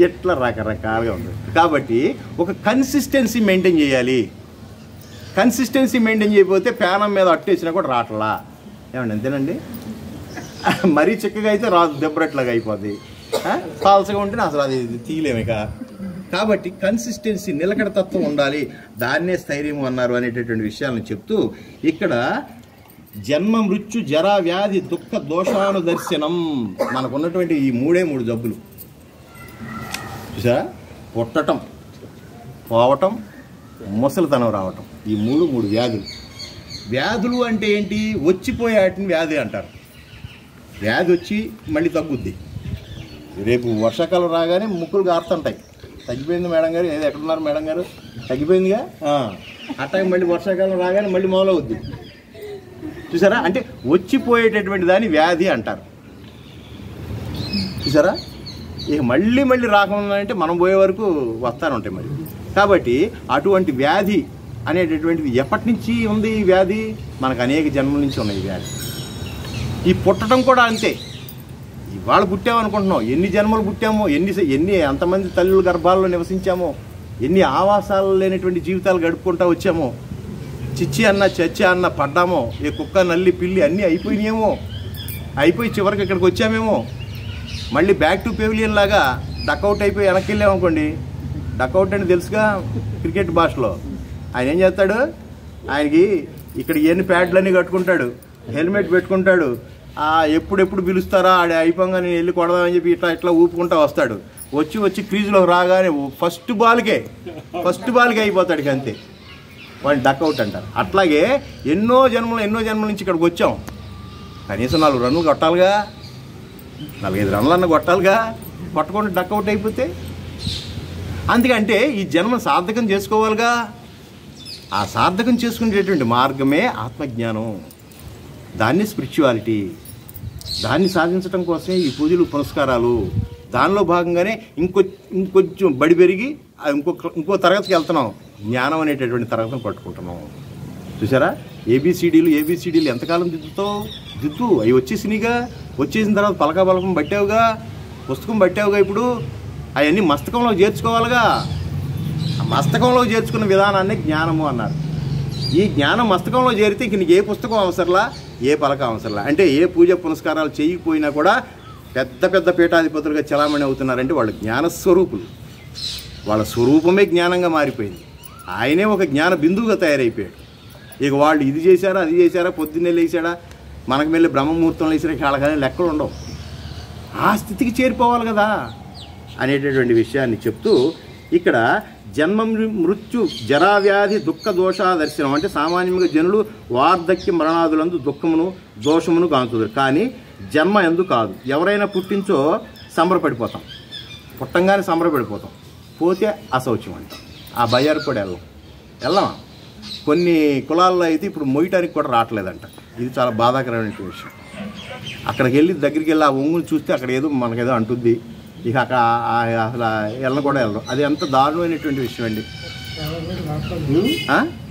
ఎట్లా రకరకాలుగా ఉంది. కాబట్టి ఒక కన్సిస్టెన్సీ మెయింటైన్ చేయాలి. కన్సిస్టెన్సీ మెయింటైన్ చేయకపోతే ప్యానం మీద అట్టేసినా కూడా రావట్లా. ఏమండి అంతేనండి? మరీ చిక్కగా అయితే రాదు, దెబ్బరట్లాగా అయిపోద్ది. ఫాల్స్గా ఉంటేనే అసలు అది తీయలేమిక. కాబట్టి కన్సిస్టెన్సీ, నిలకడ తత్వం ఉండాలి. దాన్నే స్థైర్యం అన్నారు అనేటటువంటి విషయాలను చెప్తూ ఇక్కడ జన్మ మృత్యు జరా వ్యాధి దుఃఖ దోషాను దర్శనం, మనకున్నటువంటి ఈ మూడే మూడు జబ్బులు చూసారా? పుట్టటం, పోవటం, ముసలితనం రావటం, ఈ మూడు వ్యాధులు. వ్యాధులు అంటే ఏంటి? వచ్చిపోయేటిని వ్యాధి అంటారు. వ్యాధి వచ్చి మళ్ళీ తగ్గుద్ది. రేపు వర్షాకాలం రాగానే ముక్కులు గారుతుంటాయి. తగ్గిపోయింది మేడం గారు, ఏదో ఎక్కడున్నారు మేడం గారు, తగ్గిపోయిందిగా, అట్టాగే మళ్ళీ వర్షాకాలం రాగానే మళ్ళీ మొదలవుద్ది. చూసారా? అంటే వచ్చిపోయేటటువంటి దాన్ని వ్యాధి అంటారు. చూసారా? ఇక మళ్ళీ రాకుండా అంటే మనం పోయే వరకు వస్తానే ఉంటాయి మరి. కాబట్టి అటువంటి వ్యాధి అనేటటువంటిది ఎప్పటి నుంచి ఉంది? ఈ వ్యాధి మనకు అనేక జన్మల నుంచి ఉన్నాయి ఈ వ్యాధి. ఈ పుట్టడం కూడా అంతే. ఇవాళ పుట్టామనుకుంటున్నాం, ఎన్ని జన్మలు పుట్టామో, ఎన్ని ఎంతమంది తల్లుల గర్భాల్లో నివసించామో, ఎన్ని ఆవాసాలు లేనటువంటి జీవితాలు గడుపుకుంటూ వచ్చామో, చిచ్చి అన్న చచ్చి అన్న పడ్డామో, ఈ కుక్క నల్లి పిల్లి అన్నీ అయిపోయినాయేమో, అయిపోయి చివరికి ఇక్కడికి వచ్చామేమో. మళ్ళీ బ్యాక్ టు పెవిలియన్ లాగా డక్అవుట్ అయిపోయి వెనక్కి వెళ్ళామనుకోండి. డక్అవుట్ అని తెలుసుగా క్రికెట్ భాషలో. ఆయన ఏం చేస్తాడు? ఆయనకి ఇక్కడ ఎన్ని ప్యాడ్లన్నీ కట్టుకుంటాడు, హెల్మెట్ పెట్టుకుంటాడు. ఎప్పుడెప్పుడు పిలుస్తారా ఆడ అయిపోగా నేను వెళ్ళి కొడదామని చెప్పి ఇట్లా ఊపుకుంటా వస్తాడు. వచ్చి క్రీజులో రాగానే ఫస్ట్ బాల్కే అయిపోతాడు. అంతే, వాడిని డక్అవుట్ అంటారు. అట్లాగే ఎన్నో జన్మల నుంచి ఇక్కడికి వచ్చాం. కనీసం 4 రన్నులు కొట్టాలిగా, 4-5 రన్నులన్నా కొట్టాలిగా. కొట్టకుండా డక్అవుట్ అయిపోతే అందుకంటే ఈ జన్మ సార్థకం చేసుకోవాలిగా. ఆ సార్థకం చేసుకునేటటువంటి మార్గమే ఆత్మజ్ఞానం, దాన్ని స్పిరిచువాలిటీ. దాన్ని సాధించడం కోసమే ఈ పూజలు పునస్కారాలు. దానిలో భాగంగానే ఇంకొంచెం బడి పెరిగి ఇంకో తరగతికి వెళ్తున్నాం. జ్ఞానం అనేటటువంటి తరగతిని పట్టుకుంటున్నాం. చూసారా? ఏబిసిడీలు ఎంతకాలం దిద్దు అవి వచ్చేసినాయిగా. వచ్చేసిన తర్వాత పలకం పట్టావుగా, పుస్తకం పట్టావుగా. ఇప్పుడు అవన్నీ మస్తకంలో చేర్చుకోవాలిగా. ఆ మస్తకంలో చేర్చుకున్న విధానాన్ని జ్ఞానము అన్నారు. ఈ జ్ఞానం మస్తకంలో చేరితే ఇంక నీకు ఏ పుస్తకం అవసరంలా, ఏ పలక అవసరంలా. అంటే ఏ పూజ పునస్కారాలు చేయకపోయినా కూడా పెద్ద పీఠాధిపతులుగా చలామణి అవుతున్నారంటే వాళ్ళు జ్ఞానస్వరూపులు. వాళ్ళ స్వరూపమే జ్ఞానంగా మారిపోయింది. ఆయనే ఒక జ్ఞాన బిందువుగా తయారైపోయాడు. ఇక వాళ్ళు ఇది చేశారా అది చేశారా, పొద్దున్నే లేచాడా, మనకు వెళ్ళి బ్రహ్మముహూర్తంలో వేసిన వాళ్ళకనే లెక్కలు ఉండవు. ఆ స్థితికి చేరిపోవాలి కదా అనేటటువంటి విషయాన్ని చెప్తూ ఇక్కడ జన్మ మృత్యు జరావ్యాధి దుఃఖ దోషా దర్శనం అంటే సామాన్యంగా జనులు వార్ధక్య మరణాదులందు దుఃఖమును దోషమును గాంచుదురు, కానీ జన్మ ఎందు కాదు. ఎవరైనా పుట్టించో సంబరపడిపోతాం, పుట్టంగానే సంబరపడిపోతాం, పోతే అశౌచ్యం అంటాం. ఆ భయానికి కూడా వెళ్ళామా? కొన్ని కులాల్లో అయితే ఇప్పుడు మొయ్యటానికి కూడా రావట్లేదంట. ఇది చాలా బాధాకరమైన విషయం. అక్కడికి వెళ్ళి దగ్గరికి వెళ్ళి ఆ ఒంగుని చూస్తే అక్కడ ఏదో మనకేదో అంటుంది. ఇక అక్కడ అసలు వెళ్ళను కూడా వెళ్ళరు. అది ఎంత దారుణమైనటువంటి విషయం అండి.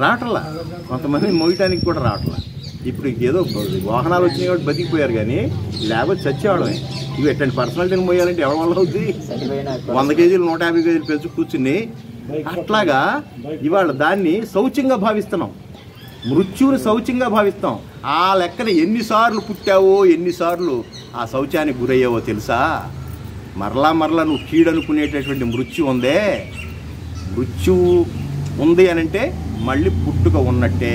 రావట్లా, కొంతమంది మోయటానికి కూడా రావట్లా. ఇప్పుడు ఏదో వాహనాలు వచ్చినాయి కాబట్టి బతికిపోయారు, కానీ లేకపోతే చచ్చేవాళ్ళమే. ఇవి ఎట్లాంటి పర్సనాలిటీని మోయాలంటే ఎవరి వల్ల అవుతుంది? 100 కేజీలు 150 కేజీలు పెంచు కూర్చుని. అట్లాగా ఇవాళ దాన్ని శౌచ్యంగా భావిస్తున్నాం, మృత్యువుని శౌచ్యంగా భావిస్తాం. ఆ లెక్కన ఎన్నిసార్లు పుట్టావో, ఎన్నిసార్లు ఆ శౌచానికి గురయ్యావో తెలుసా? మరలా నువ్వు కీడనుకునేటటువంటి మృత్యు ఉందే, మృత్యువు ఉంది అనంటే మళ్ళీ పుట్టుక ఉన్నట్టే,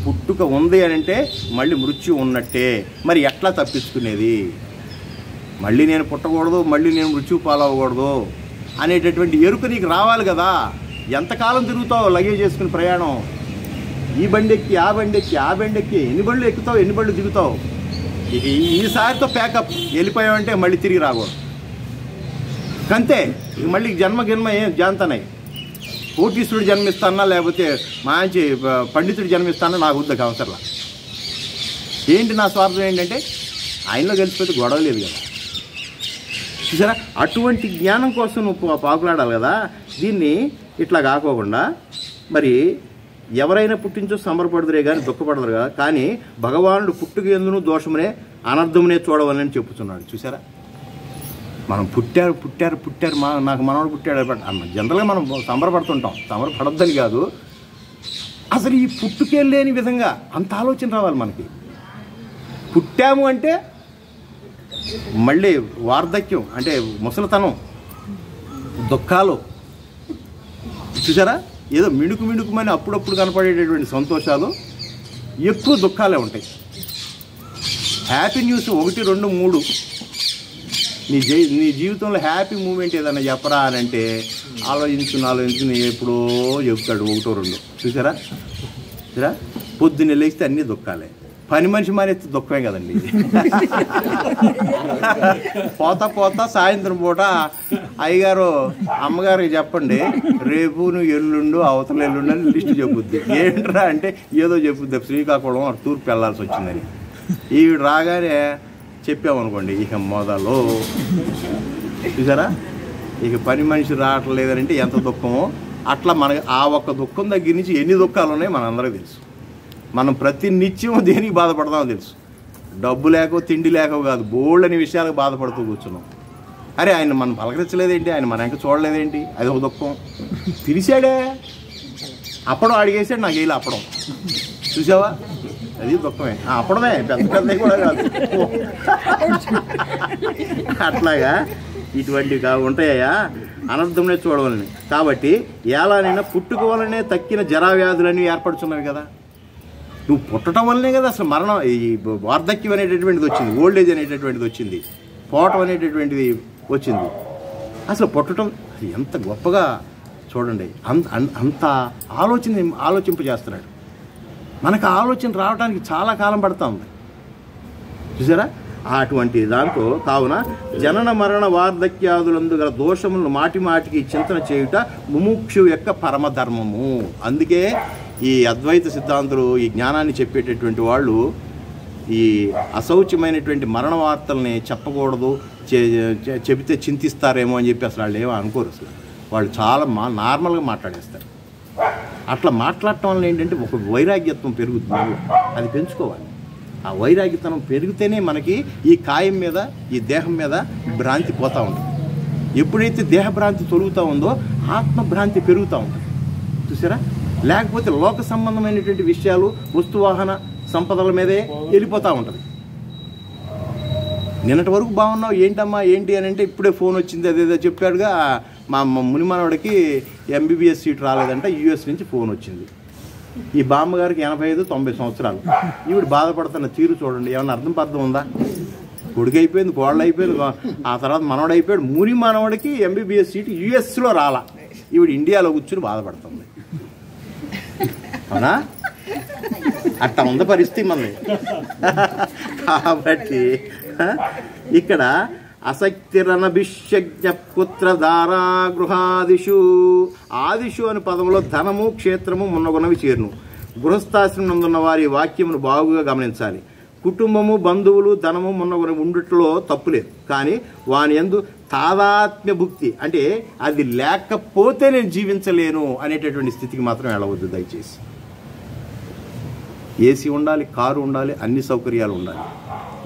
పుట్టుక ఉంది అనంటే మళ్ళీ మృత్యు ఉన్నట్టే. మరి ఎట్లా తప్పించుకునేది? మళ్ళీ నేను పుట్టకూడదు, మళ్ళీ నేను మృత్యు పాలవ్వకూడదు అనేటటువంటి ఎరుక నీకు రావాలి కదా. ఎంతకాలం తిరుగుతావు లగేజ్ చేసుకుని ప్రయాణం? ఈ బండి ఎక్కి ఆ బండి ఎక్కి ఆ బండి ఎక్కి ఎన్ని బండ్లు ఎక్కుతావు, ఎన్ని బండ్లు దిగుతావు? ఈసారితో ప్యాకప్, వెళ్ళిపోయావంటే మళ్ళీ తిరిగి రాకూడదు. అంతే, మళ్ళీ జన్మ ఏం జాంతనాయి. కోటీశ్వరుడు జన్మిస్తానా లేకపోతే మంచి పండితుడు జన్మిస్తానా నాకు వద్దు అవసరంలా. ఏంటి నా స్వార్థం ఏంటంటే ఆయనలో కలిసిపోతే గొడవ లేదు కదా. చూసారా? అటువంటి జ్ఞానం కోసం నువ్వు పాకులాడాలి కదా. దీన్ని ఇట్లా కాకోకుండా మరి ఎవరైనా పుట్టించో సంబరపడదురే కానీ దుఃఖపడదురు కదా. కానీ భగవానుడు పుట్టుక ఎందును దోషమునే అనర్థమునే చూడవాలని చెప్పుతున్నాడు. చూసారా? మనం పుట్టారు నాకు మనవాడు పుట్టాడు జనరల్గా మనం సంబరపడుతుంటాం, సంబరపడొద్దని కాదు, అసలు ఈ పుట్టుకే లేని విధంగా అంత ఆలోచన రావాలి మనకి. పుట్టాము అంటే మళ్ళీ వార్ధక్యం అంటే ముసలితనం, దుఃఖాలు, చూసారా, ఏదో మిణుకుమని అప్పుడప్పుడు కనపడేటటువంటి సంతోషాలు ఎక్కువ దుఃఖాలే ఉంటాయి. హ్యాపీ న్యూస్ 1, 2, 3 నీ జీవితంలో హ్యాపీ మూమెంట్ ఏదైనా చెప్పరా అని అంటే ఆలోచించుకుని ఎప్పుడో చెప్తాడు 1, 2. చూసారా పొద్దున్నే లేస్తే అన్నీ దుఃఖాలే. పని మనిషి మానేస్తే దుఃఖమే కదండి. పోతా సాయంత్రం పూట అయ్యగారు అమ్మగారికి చెప్పండి, రేపు నువ్వు ఎల్లుండు అవతల ఎల్లుండు అని లిస్టు చెప్పుద్ది. ఏంట్రా అంటే ఏదో చెప్పుద్ది, శ్రీకాకుళం తూర్పు వెళ్ళాల్సి వచ్చిందని. ఈవిడ రాగానే చెప్పామనుకోండి, ఇక మొదలు చూసారా, ఇక పని మనిషి రావట్లేదనంటే ఎంత దుఃఖమో. అట్లా మనకి ఆ ఒక్క దుఃఖం దగ్గర నుంచి ఎన్ని దుఃఖాలు ఉన్నాయో మనందరికీ తెలుసు. మనం ప్రతి నిత్యం దేనికి బాధపడతామో తెలుసు. డబ్బు లేకో తిండి లేకో కాదు, బోల్డ్ అనే విషయాలకు బాధపడుతూ కూర్చున్నాం. అరే ఆయన మనం పలకరించలేదేంటి, ఆయన మన ఇంకా చూడలేదేంటి, అది ఒక దుఃఖం. పిలిచాడే అప్పడం అడిగేసాడు, నాకు వేయాలి అప్పడం, చూసావా, అది దుఃఖమే. అప్పడమే పెద్ద కూడా కాదు. అట్లాగా ఇటువంటివి ఉంటాయా, అనర్థంలో చూడవాలని. కాబట్టి ఎలానైనా పుట్టుక వల్లనే తక్కిన జరావ్యాధులన్నీ ఏర్పడుతున్నవి కదా. నువ్వు పుట్టడం వల్లనే కదా అసలు మరణం, ఈ వార్ధక్యం అనేటటువంటిది వచ్చింది, ఓల్డ్ ఏజ్ అనేటటువంటిది వచ్చింది, పోవటం అనేటటువంటిది వచ్చింది. అసలు పుట్టడం ఎంత గొప్పగా చూడండి, అంత ఆలోచింపజేస్తున్నాడు. మనకు ఆలోచన రావడానికి చాలా కాలం పడుతూ ఉంది, చూసారా. అటువంటి దాంతో కావున జనన మరణ వార్ధక్యాదులందు గల దోషములను మాటికి చింతన చేయుట ముముక్షు యొక్క పరమధర్మము. అందుకే ఈ అద్వైత సిద్ధాంతులు, ఈ జ్ఞానాన్ని చెప్పేటటువంటి వాళ్ళు ఈ అశౌచ్యమైనటువంటి మరణ వార్తల్ని చెప్పకూడదు, చెబితే చింతిస్తారేమో అని చెప్పి అసలు వాళ్ళు ఏమో అనుకోరు. అసలు వాళ్ళు చాలా నార్మల్గా మాట్లాడేస్తారు. అట్లా మాట్లాడటం వల్ల ఏంటంటే ఒక వైరాగ్యత్వం పెరుగుతుంది, అది పెంచుకోవాలి. ఆ వైరాగ్యతనం పెరిగితేనే మనకి ఈ కాయం మీద, ఈ దేహం మీద భ్రాంతి పోతూ ఉంటుంది. ఎప్పుడైతే దేహభ్రాంతి తొలుగుతూ ఉందో ఆత్మభ్రాంతి పెరుగుతూ ఉంటుంది, చూసారా. లేకపోతే లోక సంబంధమైనటువంటి విషయాలు, వస్తువాహన సంపదల మీదే వెళ్ళిపోతూ ఉంటుంది. నిన్నటి వరకు బాగున్నావు, ఏంటమ్మా ఏంటి అని అంటే ఇప్పుడే ఫోన్ వచ్చింది, అదేదో చెప్పాడుగా మా మునిమానవుడికి MBBS సీట్ రాలేదంట, US నుంచి ఫోన్ వచ్చింది. ఈ బామ్మగారికి 85-90 సంవత్సరాలు. ఈవిడ బాధపడుతున్న తీరు చూడండి, ఏమన్నా అర్థం ఉందా? కొడుకు అయిపోయింది, కోళ్ళు అయిపోయింది, ఆ తర్వాత మనవడు అయిపోయాడు. మునిమానవుడికి MBBS సీట్ USలో రాలా, ఈవిడ ఇండియాలో కూర్చుని బాధపడుతుంది. అవునా? అట్లా ఉంది పరిస్థితి మనది. కాబట్టి ఇక్కడ అసక్తిరనభిషజ్ఞ పుత్రధారా గృహాదిషు, ఆదిషు అని పదంలో ధనము క్షేత్రము మున్నగున్నవి చేరును. గృహస్థాశ్రమం నందున్న వారి వాక్యమును బాగుగా గమనించాలి. కుటుంబము, బంధువులు, ధనము మున్నగునవి ఉండుట్లో తప్పులేదు, కానీ వాని యందు తాదాత్మ్య భుక్తి అంటే అది లేకపోతే నేను జీవించలేను అనేటటువంటి స్థితికి మాత్రం వెళ్ళవద్దు దయచేసి. ఏసీ ఉండాలి, కారు ఉండాలి, అన్ని సౌకర్యాలు ఉండాలి.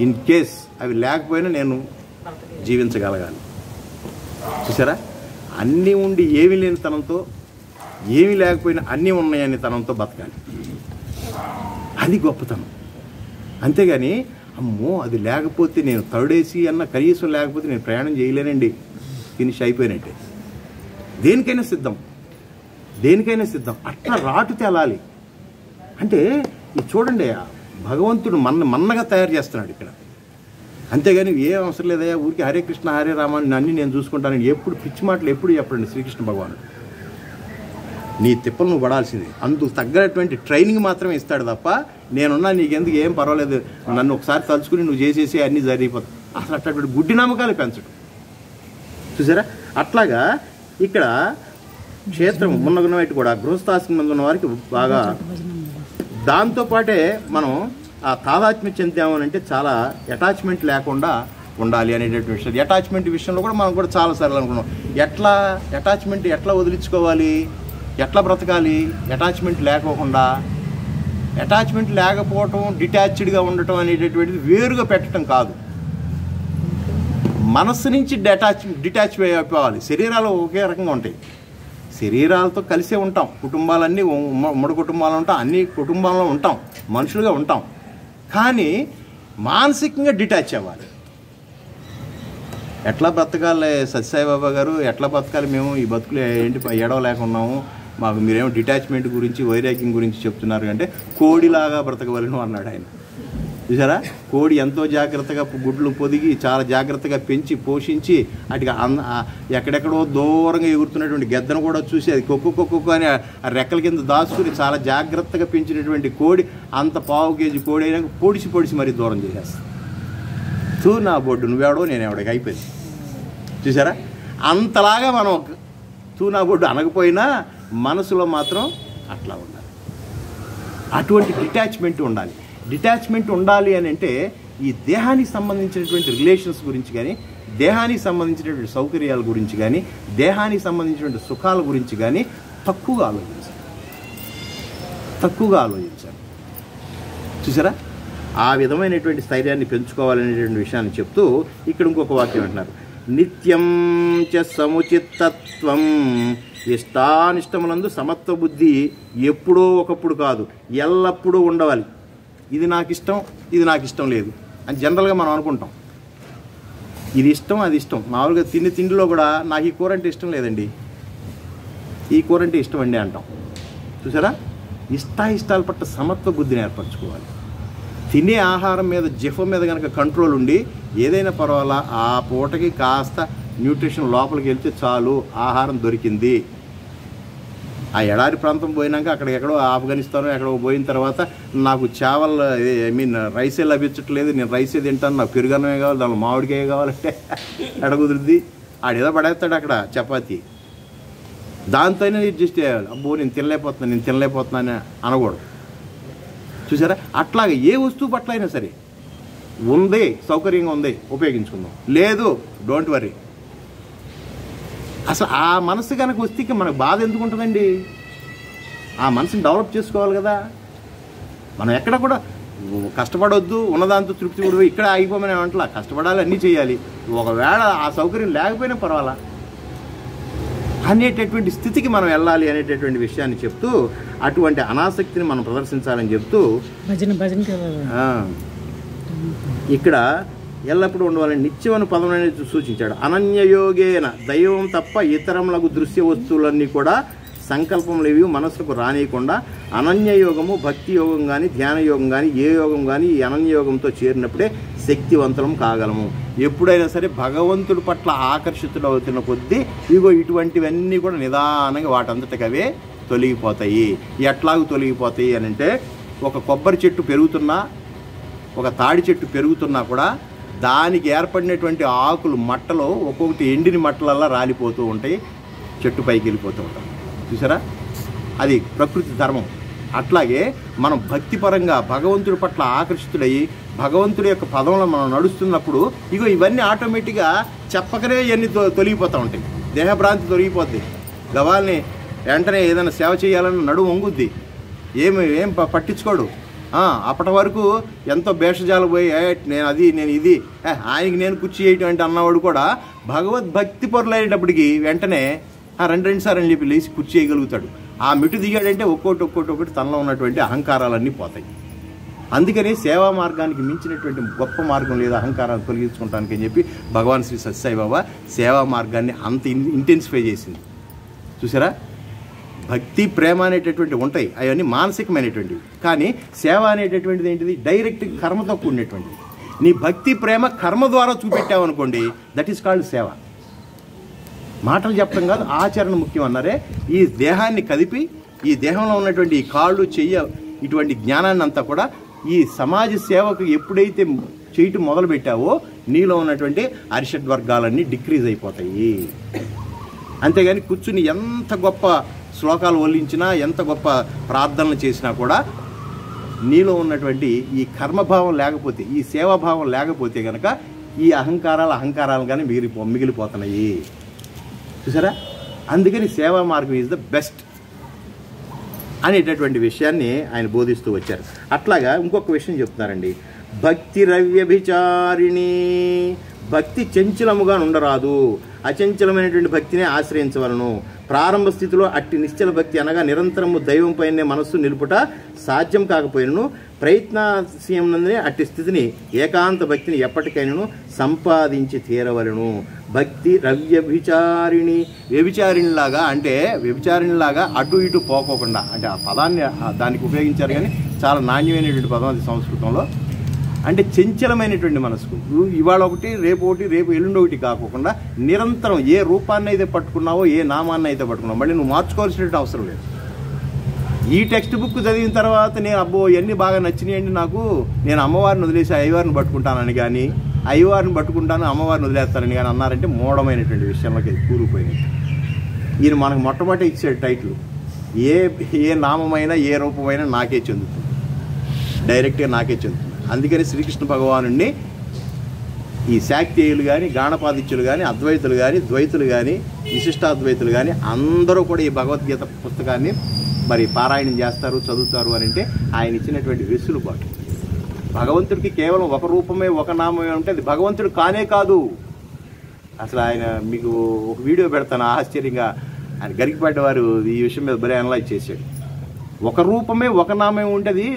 ఇన్ కేస్ అవి లేకపోయినా నేను జీవించగలగాలి, చూసారా. అన్నీ ఉండి ఏమీ లేని తనంతో, ఏమీ లేకపోయినా అన్నీ ఉన్నాయని తనంతో బతకాలి, అది గొప్పతనం. అంతేగాని అమ్మో అది లేకపోతే నేను థర్డేసి అన్న కనీసం లేకపోతే నేను ప్రయాణం చేయలేనండి, ఫినిష్ అయిపోయినట్టే. దేనికైనా సిద్ధం, అట్లా రాటు తేలాలి. అంటే ఇది చూడండి, భగవంతుడు మన్నగా తయారు చేస్తున్నాడు ఇక్కడ. అంతేగాని ఏం అవసరం లేదయా, ఊరికి హరే కృష్ణ హరే రామ అన్నీ నేను చూసుకుంటానని ఎప్పుడు పిచ్చి మాటలు ఎప్పుడు చెప్పండి శ్రీకృష్ణ భగవానుడు. నీ తిప్పలు నువ్వు పడాల్సిందే, అందుకు తగ్గటువంటి ట్రైనింగ్ మాత్రమే ఇస్తాడు తప్ప నేనున్నా నీకెందుకు ఏం పర్వాలేదు, నన్ను ఒకసారి తలుచుకుని నువ్వు చేసేసి అన్నీ జరిగిపోతాయి. అసలు అట్లాంటి గుడ్డి నమ్మకాలు పెంచడం, చూసారా. అట్లాగా ఇక్కడ క్షేత్రం మున్నగున్నవాటి కూడా గృహస్థాశ్రమం ఉన్న వారికి బాగా, దాంతోపాటే మనం ఆ తాదాత్మ్యం చెందామనంటే చాలా అటాచ్మెంట్ లేకుండా ఉండాలి అనేటటువంటి విషయం. అటాచ్మెంట్ విషయంలో కూడా మనం కూడా చాలాసార్లు అనుకున్నాం, అటాచ్మెంట్ ఎట్లా వదిలించుకోవాలి, ఎట్లా బ్రతకాలి అటాచ్మెంట్ లేకోకుండా. అటాచ్మెంట్ లేకపోవటం, డిటాచ్డ్గా ఉండటం అనేటటువంటిది వేరుగా పెట్టడం కాదు. మనస్సు నుంచి డిటాచ్ అయిపోవాలి. శరీరాలు ఒకే రకంగా ఉంటాయి, శరీరాలతో కలిసే ఉంటాం, కుటుంబాలన్నీ ఉమ్మడి కుటుంబాలు ఉంటాం, అన్ని కుటుంబాల్లో ఉంటాం, మనుషులుగా ఉంటాం. కానీ మానసికంగా డిటాచ్ అవ్వాలి. ఎట్లా బతకాలి సత్యసాయిబాబా గారు, ఎట్లా బతకాలి మేము ఈ బతుకులు ఏంటి ఏడవలేకున్నాము, మాకు మీరేమో డిటాచ్మెంట్ గురించి వైరాగ్యం గురించి చెప్తున్నారు అంటే కోడిలాగా బ్రతకవలను అన్నాడు ఆయన. చూసారా, కోడి ఎంతో జాగ్రత్తగా గుడ్లు పొదిగి చాలా జాగ్రత్తగా పెంచి పోషించి అటుగా ఎక్కడెక్కడో దూరంగా ఎగురుతున్నటువంటి గెద్దను కూడా చూసి అది కొక్కు అని ఆ రెక్కల కింద దాచుకుని చాలా జాగ్రత్తగా పెంచినటువంటి కోడి అంత పావు కేజీ కోడి అయినా పొడిచి మరీ దూరం చేసేస్తుంది. నా బొడ్డు నువ్వెవడో నేనెవడికి అయిపోయింది. చూసారా, అంతలాగా మనం నా బొడ్డు అనకపోయినా మనసులో మాత్రం అట్లా ఉండాలి. అటువంటి డిటాచ్మెంట్ ఉండాలి. డిటాచ్మెంట్ ఉండాలి అని అంటే ఈ దేహానికి సంబంధించినటువంటి రిలేషన్స్ గురించి కానీ, దేహానికి సంబంధించినటువంటి సౌకర్యాల గురించి కానీ, దేహానికి సంబంధించినటువంటి సుఖాల గురించి కానీ తక్కువగా ఆలోచించాలి. చూసారా, ఆ విధమైనటువంటి స్థైర్యాన్ని పెంచుకోవాలనేటువంటి విషయాన్ని చెప్తూ ఇక్కడ ఇంకొక వాక్యం అంటున్నారు, నిత్యం చ సముచితత్వం, ఇష్టానిష్టములందు సమత్వ బుద్ధి ఎప్పుడో ఒకప్పుడు కాదు ఎల్లప్పుడూ ఉండవాలి. ఇది నాకు ఇష్టం, ఇది నాకు ఇష్టం లేదు అని జనరల్గా మనం అనుకుంటాం. ఇది ఇష్టం, అది ఇష్టం. మామూలుగా తిండిలో కూడా నాకు ఈ కూర అంటే ఇష్టం లేదండి, ఈ కూర అంటే ఇష్టం అండి అంటాం. చూసారా, ఇష్టాయిష్టాల పట్ల సమత్వ బుద్ధిని ఏర్పరచుకోవాలి. తినే ఆహారం మీద జిఫ్ మీద కనుక కంట్రోల్ ఉండి ఏదైనా పర్వాలా ఆ పూటకి కాస్త న్యూట్రిషన్ లోపలికి వెళ్తే చాలు, ఆహారం దొరికింది. ఆ ఎడారి ప్రాంతం పోయినాక అక్కడెక్కడో ఆఫ్ఘనిస్తాన్ ఎక్కడో పోయిన తర్వాత నాకు రైసే లభించట్లేదు, నేను రైసే తింటాను, నాకు పెరుగన్నమే కావాలి, దానిలో మామిడికాయ కావాలంటే ఎడకుదురుద్ది. ఆడేదో పడేస్తాడు అక్కడ చపాతీ, దాంతోనే అడ్జస్ట్ చేయాలి. అబ్బో నేను తినలేకపోతున్నాను అనకూడదు. చూసారా, అట్లాగే ఏ వస్తువు పట్ల అయినా సరే ఉంది, సౌకర్యంగా ఉంది, ఉపయోగించుకుందాం, లేదు డోంట్ వర్రీ. అసలు ఆ మనసు కనుక వస్తే మనకు బాధ ఎందుకు ఉంటుందండి? ఆ మనసుని డెవలప్ చేసుకోవాలి కదా. మనం ఎక్కడ కూడా కష్టపడొద్దు, ఉన్నదాంతో తృప్తి కూడా ఇక్కడ ఆగిపోమని ఏమంటలా, కష్టపడాలి, అన్నీ చేయాలి. ఒకవేళ ఆ సౌకర్యం లేకపోయినా పర్వాలా అనేటటువంటి స్థితికి మనం వెళ్ళాలి అనేటటువంటి విషయాన్ని చెప్తూ అటువంటి అనాసక్తిని మనం ప్రదర్శించాలని చెప్తూ ఇక్కడ ఎల్లప్పుడూ ఉండవాలని నిత్యమను పదం అనేది సూచించాడు. అనన్యయోగేన, దైవం తప్ప ఇతరములకు దృశ్య వస్తువులన్నీ కూడా సంకల్పములు ఇవి మనసుకు రానియకుండా అనన్యయోగము, భక్తి యోగం కానీ, ధ్యాన యోగం కానీ, ఏ యోగం కానీ ఈ అనన్యయోగంతో చేరినప్పుడే శక్తివంతులం కాగలము. ఎప్పుడైనా సరే భగవంతుడి పట్ల ఆకర్షితుడు అవుతున్న కొద్దీ ఇటువంటివన్నీ కూడా నిదానంగా వాటంతటికవే తొలగిపోతాయి. ఎట్లాగూ తొలగిపోతాయి అని అంటే, ఒక కొబ్బరి చెట్టు పెరుగుతున్నా, ఒక తాడి చెట్టు పెరుగుతున్నా కూడా దానికి ఏర్పడినటువంటి ఆకులు మట్టలో ఒక్కొక్కటి ఎండిన మట్టలల్లా రాలిపోతూ ఉంటాయి, చెట్టు పైకి వెళ్ళిపోతూ ఉంటాం. చూసారా, అది ప్రకృతి ధర్మం. అట్లాగే మనం భక్తిపరంగా భగవంతుడి పట్ల ఆకర్షితుడయ్యి భగవంతుడి యొక్క పదంలో మనం నడుస్తున్నప్పుడు ఇవన్నీ ఆటోమేటిక్గా చెప్పకనే ఇవన్నీ తొలగిపోతూ ఉంటాయి. దేహభ్రాంతి తొలగిపోద్ది. గవాల్ని వెంటనే ఏదైనా సేవ చేయాలని నడుము వంగుద్ది, ఏం పట్టించుకోడు. అప్పటి వరకు ఎంతో భేషజాలు పోయి నేను ఇది ఆయనకి నేను కుర్చీ చేయటం అంటే అన్నవాడు కూడా భగవద్భక్తి పరులయ్యేటప్పటికి వెంటనే రెండు సార్లు అని చెప్పి లేచి కుర్చీ చేయగలుగుతాడు. ఆ మెట్టు దిగాడంటే ఒక్కొక్కటి తనలో ఉన్నటువంటి అహంకారాలన్నీ పోతాయి. అందుకని సేవా మార్గానికి మించినటువంటి గొప్ప మార్గం లేదు అహంకారాన్ని తొలగించుకుంటానికి అని చెప్పి భగవాన్ శ్రీ సత్యసాయిబాబా సేవా మార్గాన్ని అంత ఇంటెన్సిఫై చేసింది. చూసారా, భక్తి ప్రేమ అనేటటువంటివి ఉంటాయి, అవన్నీ మానసికమైనటువంటివి. కానీ సేవ అనేటటువంటిది ఏంటిది? డైరెక్ట్ కర్మతో కూడినటువంటిది. నీ భక్తి ప్రేమ కర్మ ద్వారా చూపెట్టావనుకోండి, దట్ ఈస్ కాల్డ్ సేవ. మాటలు చెప్పడం కాదు, ఆచరణ ముఖ్యం అన్నారే. ఈ దేహాన్ని కదిపి ఈ దేహంలో ఉన్నటువంటి ఈ కాళ్ళు, చెయ్య, ఇటువంటి జ్ఞానాన్ని అంతా కూడా ఈ సమాజ సేవకు ఎప్పుడైతే చేయటం మొదలుపెట్టావో నీలో ఉన్నటువంటి అరిషడ్ వర్గాలన్నీ డిక్రీజ్ అయిపోతాయి. అంతేగాని కూర్చుని ఎంత గొప్ప శ్లోకాలు వల్లించినా, ఎంత గొప్ప ప్రార్థనలు చేసినా కూడా నీలో ఉన్నటువంటి ఈ కర్మభావం లేకపోతే, ఈ సేవాభావం లేకపోతే కనుక ఈ అహంకారాలు కానీ మిగిలిపోతున్నాయి. చూసారా, అందుకని సేవా మార్గం ఈజ్ ద బెస్ట్ అనేటటువంటి విషయాన్ని ఆయన బోధిస్తూ వచ్చారు. అట్లాగా ఇంకొక విషయం చెప్తున్నారండి, భక్తి రవ్యభిచారిణి, భక్తి చంచలముగా ఉండరాదు, అచంచలమైనటువంటి భక్తినే ఆశ్రయించవలను. ప్రారంభ స్థితిలో అట్టి నిశ్చల భక్తి అనగా నిరంతరము దైవంపైనే మనస్సు నిలుపుట సాధ్యం కాకపోయినను ప్రయత్నశీలమునందే అట్టి స్థితిని ఏకాంత భక్తిని ఎప్పటికైనా సంపాదించి తీరవలను. భక్తి వ్యభిచారిణిలాగా, అంటే వ్యభిచారిణిలాగా అటు ఇటు పోకోకుండా, అంటే ఆ పదాన్ని దానికి ఉపయోగించారు కానీ చాలా నాణ్యమైనటువంటి పదం అది సంస్కృతంలో. అంటే చంచలమైనటువంటి మనసుకు ఇవాళ ఒకటి రేపు ఒకటి రేపు ఎల్లుండి ఒకటి కాకుండా నిరంతరం ఏ రూపాన్ని అయితే పట్టుకున్నావో ఏ నామాన్ని అయితే పట్టుకున్నావు మళ్ళీ నువ్వు మార్చుకోవాల్సినటువంటి అవసరం లేదు. ఈ టెక్స్ట్ బుక్ చదివిన తర్వాత నేను అబ్బో ఇవన్నీ బాగా నచ్చినాయండి నాకు, నేను అమ్మవారిని వదిలేసి అయ్యవారిని పట్టుకుంటానని కానీ అయ్యవారిని పట్టుకుంటాను అమ్మవారిని వదిలేస్తానని కానీ అన్నారంటే మూఢమైనటువంటి విషయంలోకి కూలిపోయినట్టు. ఈయన మనకు మొట్టమొదటి ఇచ్చాడు టైటిల్, ఏ నామమైనా ఏ రూపమైనా నాకే చెందుతుంది, డైరెక్ట్గా నాకే చెందుతుంది. అందుకని శ్రీకృష్ణ భగవానుడిని ఈ శాక్తేయులు కానీ గాణపాదిత్యులు కానీ అద్వైతులు కానీ ద్వైతులు కానీ విశిష్టాద్వైతులు కానీ అందరూ కూడా ఈ భగవద్గీత పుస్తకాన్ని మరి పారాయణం చేస్తారు, చదువుతారు అని అంటే ఆయన ఇచ్చినటువంటి వెసులుబాటు. భగవంతుడికి కేవలం ఒక రూపమే ఒక నామమే ఉంటే అది భగవంతుడు కానే కాదు. అసలు ఆయన మీకు ఒక వీడియో పెడతాను ఆశ్చర్యంగా, ఆయన గరికిపాటి వారు ఈ విషయం మీద బరే అనలైజ్ చేశాడు. ఒక రూపమే ఒక నామమే ఉంటే అది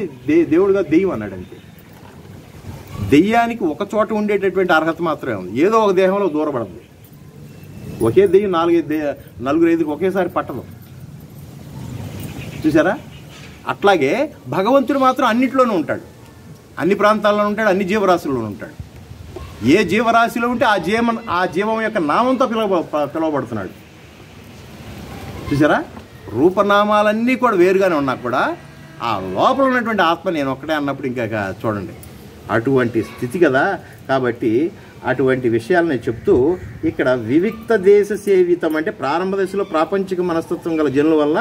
దేవుడుగా దెయ్యం అన్నాడు. అంతే, దెయ్యానికి ఒక చోట ఉండేటటువంటి అర్హత మాత్రమే ఉంది, ఏదో ఒక దేహంలో దూరపడదు. ఒకే దెయ్యం నలుగురు ఐదుగురు ఒకేసారి పట్టదు, చూసారా? అట్లాగే భగవంతుడు మాత్రం అన్నిట్లోనూ ఉంటాడు, అన్ని ప్రాంతాల్లోనూ ఉంటాడు, అన్ని జీవరాశుల్లోనూ ఉంటాడు. ఏ జీవరాశిలో ఉంటే ఆ జీవం యొక్క నామంతో పిలువబడుతున్నాడు, చూసారా? రూపనామాలన్నీ కూడా వేరుగానే ఉన్నా కూడా ఆ లోపల ఉన్నటువంటి ఆత్మ నేను ఒక్కడే అన్నప్పుడు ఇంకా చూడండి అటువంటి స్థితి కదా. కాబట్టి అటువంటి విషయాలని చెప్తూ ఇక్కడ వివిక్త దేశ సేవితం అంటే ప్రారంభ దశలో ప్రాపంచిక మనస్తత్వం గల జనుల వల్ల